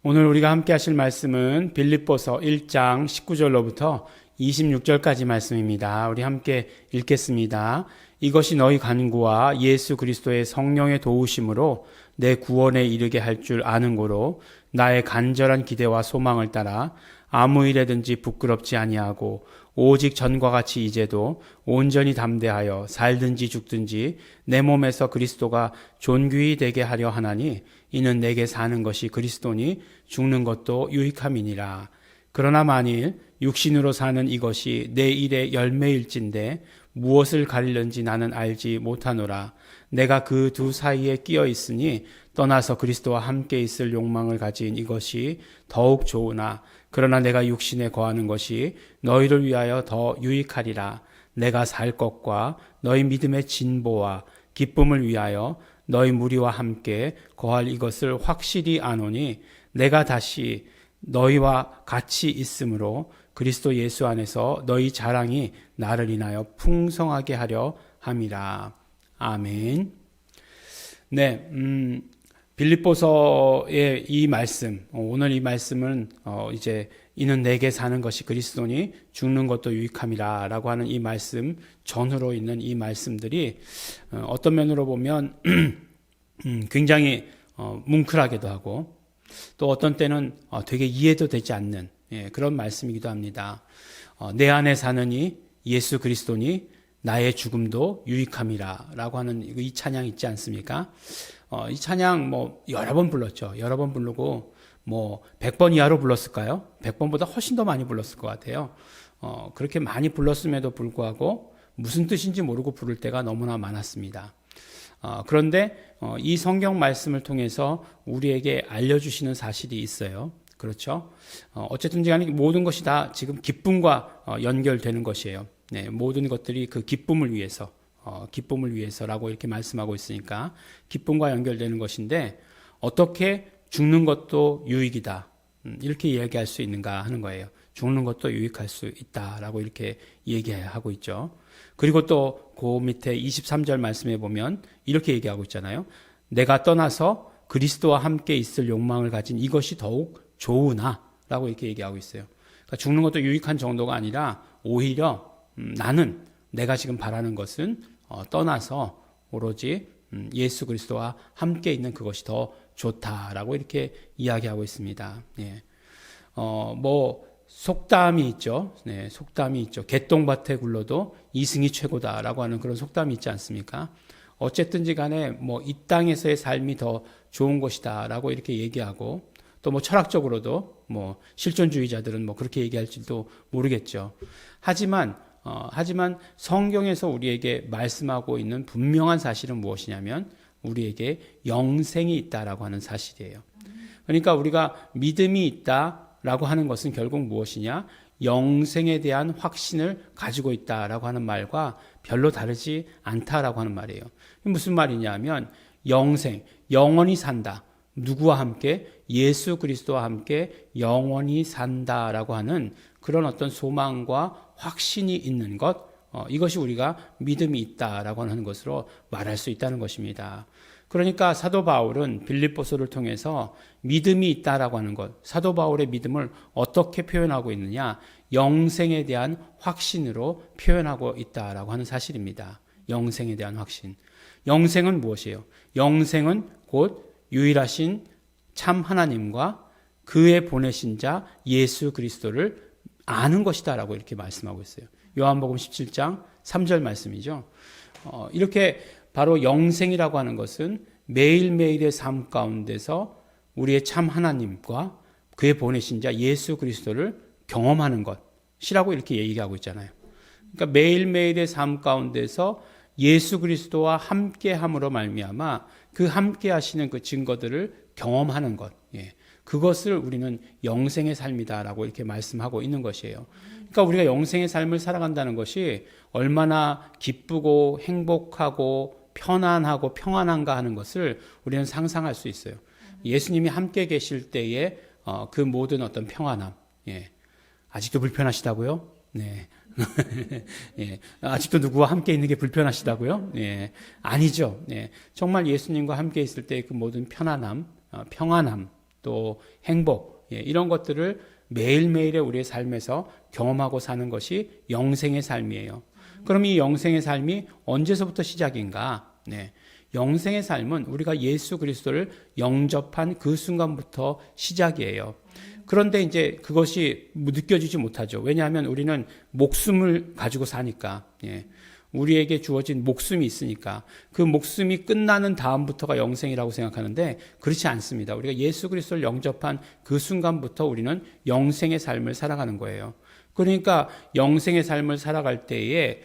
오늘 우리가 함께 하실 말씀은 빌립보서 1장 19절로부터 26절까지 말씀입니다. 우리 함께 읽겠습니다. 이것이 너희 간구와 예수 그리스도의 성령의 도우심으로 내 구원에 이르게 할 줄 아는 고로 나의 간절한 기대와 소망을 따라 아무 일에든지 부끄럽지 아니하고 오직 전과 같이 이제도 온전히 담대하여 살든지 죽든지 내 몸에서 그리스도가 존귀히 되게 하려 하나니 이는 내게 사는 것이 그리스도니 죽는 것도 유익함이니라. 그러나 만일 육신으로 사는 이것이 내 일의 열매일진데 무엇을 가리는지 나는 알지 못하노라. 내가 그 두 사이에 끼어 있으니 떠나서 그리스도와 함께 있을 욕망을 가진 이것이 더욱 좋으나 그러나 내가 육신에 거하는 것이 너희를 위하여 더 유익하리라. 내가 살 것과 너희 믿음의 진보와 기쁨을 위하여 너희 무리와 함께 거할 이것을 확실히 아노니 내가 다시 너희와 같이 있으므로 그리스도 예수 안에서 너희 자랑이 나를 인하여 풍성하게 하려 함이라. 아멘. 네, 빌립보서의 이 말씀, 오늘 이 말씀은 이제 이는 내게 사는 것이 그리스도니 죽는 것도 유익함이라 라고 하는 이 말씀 전후로 있는 이 말씀들이 어떤 면으로 보면 굉장히 뭉클하기도 하고 또 어떤 때는 되게 이해도 되지 않는 그런 말씀이기도 합니다. 내 안에 사느니 예수 그리스도니 나의 죽음도 유익함이라 라고 하는 이 찬양 있지 않습니까? 이 찬양 여러 번 불렀죠. 여러 번 부르고 100번 이하로 불렀을까요? 100번보다 훨씬 더 많이 불렀을 것 같아요. 그렇게 많이 불렀음에도 불구하고 무슨 뜻인지 모르고 부를 때가 너무나 많았습니다. 그런데 이 성경 말씀을 통해서 우리에게 알려주시는 사실이 있어요. 그렇죠? 어쨌든지 간에 모든 것이 다 지금 기쁨과 연결되는 것이에요. 네, 모든 것들이 그 기쁨을 위해서라고 이렇게 말씀하고 있으니까 기쁨과 연결되는 것인데 어떻게 죽는 것도 유익이다. 이렇게 이야기할 수 있는가 하는 거예요. 죽는 것도 유익할 수 있다라고 이렇게 얘기하고 있죠. 그리고 또 그 밑에 23절 말씀에 보면 이렇게 얘기하고 있잖아요. 내가 떠나서 그리스도와 함께 있을 욕망을 가진 이것이 더욱 좋으나 라고 이렇게 얘기하고 있어요. 그러니까 죽는 것도 유익한 정도가 아니라 오히려 내가 지금 바라는 것은 떠나서 오로지 예수 그리스도와 함께 있는 그것이 더 좋다라고 이렇게 이야기하고 있습니다. 예. 속담이 있죠. 네, 속담이 있죠. 개똥밭에 굴러도 이승이 최고다라고 하는 그런 속담이 있지 않습니까? 어쨌든지 간에 이 땅에서의 삶이 더 좋은 것이다라고 이렇게 얘기하고 또 철학적으로도 실존주의자들은 그렇게 얘기할지도 모르겠죠. 하지만 성경에서 우리에게 말씀하고 있는 분명한 사실은 무엇이냐면 우리에게 영생이 있다라고 하는 사실이에요. 그러니까 우리가 믿음이 있다라고 하는 것은 결국 무엇이냐? 영생에 대한 확신을 가지고 있다라고 하는 말과 별로 다르지 않다라고 하는 말이에요. 무슨 말이냐면 영생, 영원히 산다. 누구와 함께? 예수 그리스도와 함께 영원히 산다라고 하는 그런 어떤 소망과 확신이 있는 것, 이것이 우리가 믿음이 있다라고 하는 것으로 말할 수 있다는 것입니다. 그러니까 사도 바울은 빌립보서를 통해서 믿음이 있다라고 하는 것, 사도 바울의 믿음을 어떻게 표현하고 있느냐? 영생에 대한 확신으로 표현하고 있다라고 하는 사실입니다. 영생에 대한 확신. 영생은 무엇이에요? 영생은 곧 유일하신 참 하나님과 그의 보내신 자 예수 그리스도를 아는 것이다라고 이렇게 말씀하고 있어요. 요한복음 17장 3절 말씀이죠. 이렇게 바로 영생이라고 하는 것은 매일매일의 삶 가운데서 우리의 참 하나님과 그의 보내신 자 예수 그리스도를 경험하는 것이라고 이렇게 얘기하고 있잖아요. 그러니까 매일매일의 삶 가운데서 예수 그리스도와 함께함으로 말미암아 그 함께하시는 그 증거들을 경험하는 것, 그것을 우리는 영생의 삶이다라고 이렇게 말씀하고 있는 것이에요. 그러니까 우리가 영생의 삶을 살아간다는 것이 얼마나 기쁘고 행복하고 편안하고 평안한가 하는 것을 우리는 상상할 수 있어요. 예수님이 함께 계실 때의 그 모든 어떤 평안함, 아직도 불편하시다고요? 네. 예. 아직도 누구와 함께 있는 게 불편하시다고요? 예. 아니죠. 예. 정말 예수님과 함께 있을 때 그 모든 편안함, 평안함, 또 행복, 이런 것들을 매일매일의 우리의 삶에서 경험하고 사는 것이 영생의 삶이에요. 그럼 이 영생의 삶이 언제서부터 시작인가? 네. 영생의 삶은 우리가 예수 그리스도를 영접한 그 순간부터 시작이에요. 그런데 이제 그것이 느껴지지 못하죠. 왜냐하면 우리는 목숨을 가지고 사니까. 우리에게 주어진 목숨이 있으니까 그 목숨이 끝나는 다음부터가 영생이라고 생각하는데 그렇지 않습니다. 우리가 예수 그리스도를 영접한 그 순간부터 우리는 영생의 삶을 살아가는 거예요. 그러니까 영생의 삶을 살아갈 때에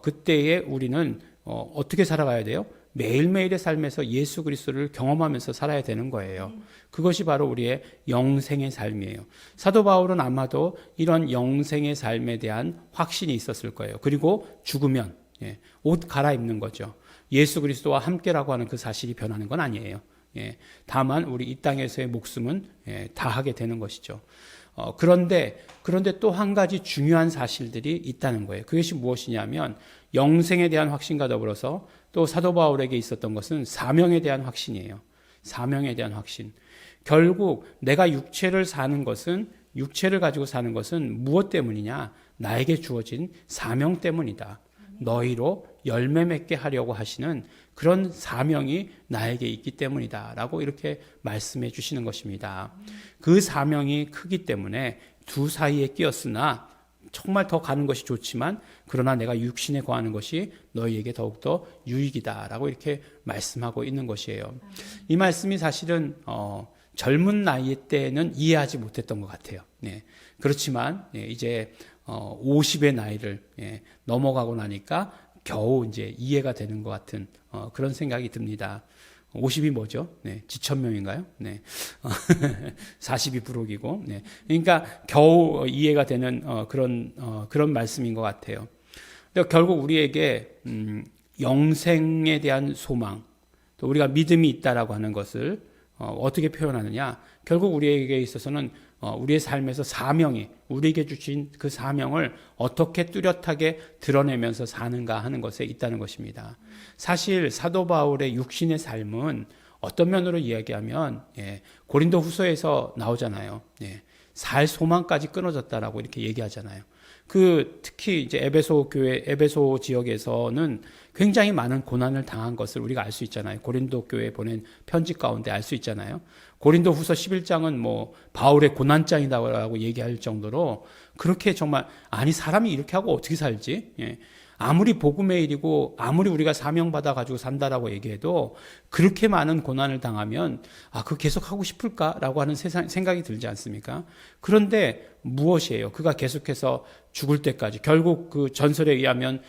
그때에 우리는 어떻게 살아가야 돼요? 매일매일의 삶에서 예수 그리스도를 경험하면서 살아야 되는 거예요. 그것이 바로 우리의 영생의 삶이에요. 사도 바울은 아마도 이런 영생의 삶에 대한 확신이 있었을 거예요. 그리고 죽으면 옷 갈아입는 거죠. 예수 그리스도와 함께라고 하는 그 사실이 변하는 건 아니에요. 다만 우리 이 땅에서의 목숨은 다하게 되는 것이죠. 그런데 또 한 가지 중요한 사실들이 있다는 거예요. 그것이 무엇이냐면 영생에 대한 확신과 더불어서 또 사도 바울에게 있었던 것은 사명에 대한 확신이에요. 사명에 대한 확신. 결국 내가 육체를 가지고 사는 것은 무엇 때문이냐? 나에게 주어진 사명 때문이다. 너희로 열매 맺게 하려고 하시는 그런 사명이 나에게 있기 때문이다 라고 이렇게 말씀해 주시는 것입니다. 그 사명이 크기 때문에 두 사이에 끼었으나 정말 더 가는 것이 좋지만 그러나 내가 육신에 거하는 것이 너희에게 더욱더 유익이다 라고 이렇게 말씀하고 있는 것이에요. 이 말씀이 사실은 젊은 나이 때는 이해하지 못했던 것 같아요. 그렇지만 이제 50의 나이를 넘어가고 나니까 겨우 이제 이해가 되는 것 같은 그런 생각이 듭니다. 50이 뭐죠? 지천명인가요? 40이 부록이고. 그러니까 겨우 이해가 되는 그런 말씀인 것 같아요. 결국 우리에게 영생에 대한 소망, 또 우리가 믿음이 있다라고 하는 것을 어떻게 표현하느냐? 결국 우리에게 있어서는 우리의 삶에서 사명이 우리에게 주신 그 사명을 어떻게 뚜렷하게 드러내면서 사는가 하는 것에 있다는 것입니다. 사실 사도 바울의 육신의 삶은 어떤 면으로 이야기하면 고린도 후서에서 나오잖아요. 살 소망까지 끊어졌다라고 이렇게 얘기하잖아요. 특히 이제 에베소 지역에서는 굉장히 많은 고난을 당한 것을 우리가 알 수 있잖아요. 고린도 교회에 보낸 편지 가운데 알 수 있잖아요. 고린도 후서 11장은 뭐 바울의 고난장이라고 얘기할 정도로 그렇게 정말 아니 사람이 이렇게 하고 어떻게 살지? 아무리 복음의 일이고 아무리 우리가 사명받아 가지고 산다라고 얘기해도 그렇게 많은 고난을 당하면 그거 계속 하고 싶을까라고 하는 생각이 들지 않습니까? 그런데 무엇이에요? 그가 계속해서 죽을 때까지 결국 그 전설에 의하면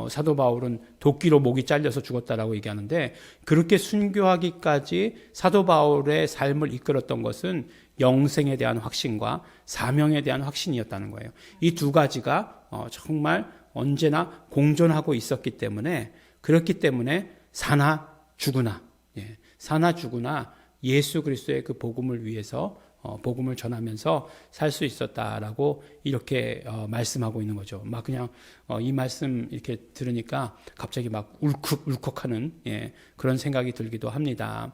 사도 바울은 도끼로 목이 잘려서 죽었다라고 얘기하는데 그렇게 순교하기까지 사도 바울의 삶을 이끌었던 것은 영생에 대한 확신과 사명에 대한 확신이었다는 거예요. 이 두 가지가 정말 언제나 공존하고 있었기 때문에 그렇기 때문에 사나 죽으나 예수 그리스도의 그 복음을 위해서 복음을 전하면서 살 수 있었다라고 이렇게 말씀하고 있는 거죠. 막 그냥 이 말씀 이렇게 들으니까 갑자기 막 울컥하는 그런 생각이 들기도 합니다.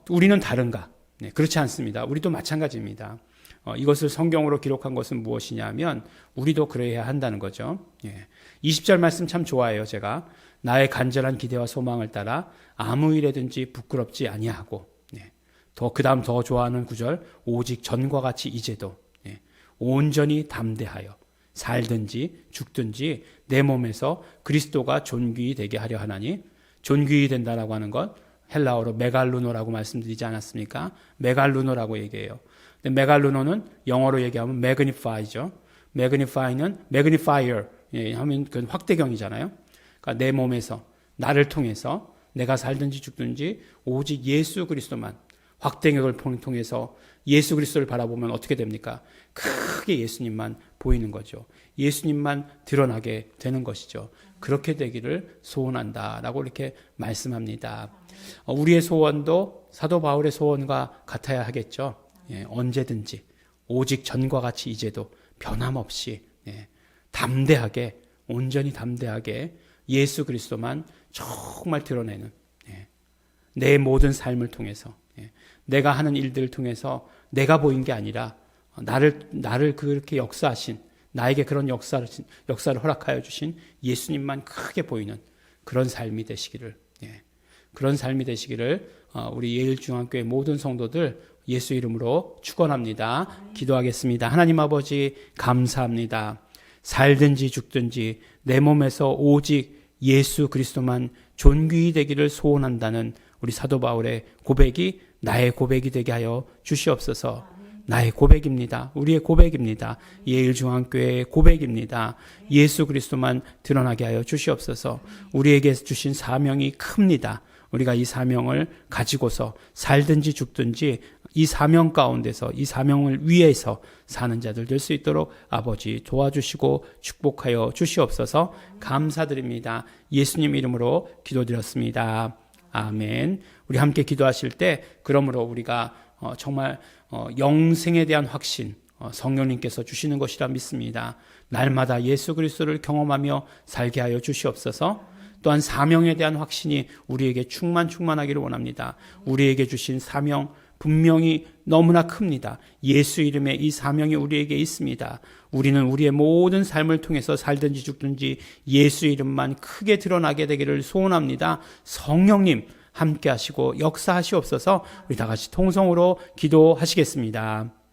우리는 다른가? 그렇지 않습니다. 우리도 마찬가지입니다. 이것을 성경으로 기록한 것은 무엇이냐면 우리도 그래야 한다는 거죠. 20절 말씀 참 좋아해요. 제가 나의 간절한 기대와 소망을 따라 아무 일에든지 부끄럽지 아니하고 그다음 더 좋아하는 구절 오직 전과 같이 이제도 온전히 담대하여 살든지 죽든지 내 몸에서 그리스도가 존귀히 되게 하려 하나니 존귀히 된다라고 하는 것 헬라어로 메갈루노라고 말씀드리지 않았습니까? 메갈루노라고 얘기해요. 근데 메갈루노는 영어로 얘기하면 magnify죠. magnify는 magnifier 하면 그 확대경이잖아요. 그러니까 내 몸에서 나를 통해서 내가 살든지 죽든지 오직 예수 그리스도만 확대경을 통해서 예수 그리스도를 바라보면 어떻게 됩니까? 크게 예수님만 보이는 거죠. 예수님만 드러나게 되는 것이죠. 그렇게 되기를 소원한다라고 이렇게 말씀합니다. 우리의 소원도 사도 바울의 소원과 같아야 하겠죠. 언제든지 오직 전과 같이 이제도 변함없이 담대하게 온전히 담대하게 예수 그리스도만 정말 드러내는 내 모든 삶을 통해서 내가 하는 일들을 통해서 내가 보인 게 아니라 나를 그렇게 역사하신, 나에게 그런 역사를 허락하여 주신 예수님만 크게 보이는 그런 삶이 되시기를, 그런 삶이 되시기를 우리 예일중앙교회 모든 성도들 예수 이름으로 축원합니다. 기도하겠습니다. 하나님 아버지 감사합니다. 살든지 죽든지 내 몸에서 오직 예수 그리스도만 존귀히 되기를 소원한다는 우리 사도 바울의 고백이 나의 고백이 되게 하여 주시옵소서. 나의 고백입니다. 우리의 고백입니다. 예일중앙교회의 고백입니다. 예수 그리스도만 드러나게 하여 주시옵소서. 우리에게 주신 사명이 큽니다. 우리가 이 사명을 가지고서 살든지 죽든지 이 사명 가운데서 이 사명을 위해서 사는 자들 될 수 있도록 아버지 도와주시고 축복하여 주시옵소서. 감사드립니다. 예수님 이름으로 기도드렸습니다. 아멘. 우리 함께 기도하실 때 그러므로 우리가 정말 영생에 대한 확신 성령님께서 주시는 것이라 믿습니다. 날마다 예수 그리스도를 경험하며 살게 하여 주시옵소서. 또한 사명에 대한 확신이 우리에게 충만하기를 원합니다. 우리에게 주신 사명 분명히 너무나 큽니다. 예수 이름에 이 사명이 우리에게 있습니다. 우리는 우리의 모든 삶을 통해서 살든지 죽든지 예수 이름만 크게 드러나게 되기를 소원합니다. 성령님 함께 하시고 역사하시옵소서. 우리 다 같이 통성으로 기도하시겠습니다.